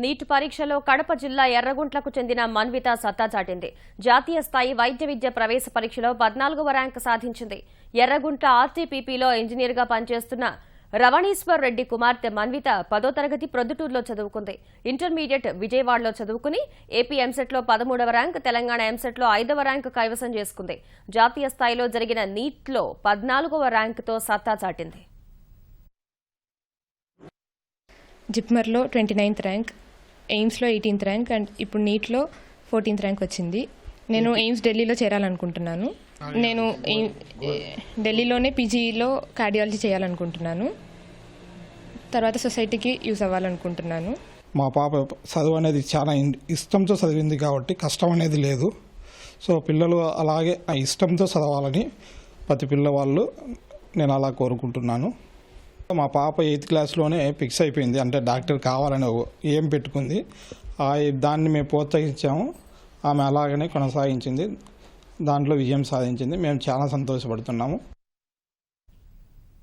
Neat పరీక్షలో కడప జిల్లా ఎర్రగుంట్లకు చెందిన మన్విత సత్తా చాటింది. జాతీయ స్థాయి వైద్య విద్య ప్రవేశ పరీక్షలో 14వ ర్యాంకు సాధించింది. ఎర్రగుంట్ల ఆర్టీపీపీలో ఇంజనీర్గా పనిచేస్తున్న రవణీశ్వర్ రెడ్డి కుమార్తె మన్విత 10వ తరగతి ప్రొద్దుటూరులో చదువుకుంది. ఇంటర్మీడియట్ విజయవాడలో చదువుకుని ఏపీ ఎంసెట్లో 13వ ర్యాంకు, తెలంగాణ ఎంసెట్లో 5వ ర్యాంకు కైవసం చేసుకుంది. జాతీయ స్థాయిలో జరిగిన నీట్లో 14వ ర్యాంకుతో సత్తా చాటింది. జిప్మర్లో 29th ర్యాంక్, ఎయిమ్స్లో 18th ర్యాంక్ అండ్ ఇప్పుడు నీట్లో 14th ర్యాంక్ వచ్చింది. నేను ఎయిమ్స్ ఢిల్లీలో చేరాలనుకుంటున్నాను. నేను ఢిల్లీలోనే పీజీలో కార్డియాలజీ చేయాలనుకుంటున్నాను. తర్వాత సొసైటీకి యూజ్ అవ్వాలనుకుంటున్నాను. మా పాప చదువు అనేది చాలా ఇష్టంతో చదివింది కాబట్టి కష్టం అనేది లేదు. సో పిల్లలు అలాగే ఆ ఇష్టంతో చదవాలని ప్రతి పిల్లవాళ్ళు నేను అలా కోరుకుంటున్నాను. మా పాప 8th క్లాస్లోనే ఫిక్స్ అయిపోయింది, అంటే డాక్టర్ కావాలని ఏం పెట్టుకుంది. దాన్ని మేము ప్రోత్సహించాము, ఆమె అలాగనే కొనసాగించింది, దాంట్లో విజయం సాధించింది. మేము చాలా సంతోషపడుతున్నాము.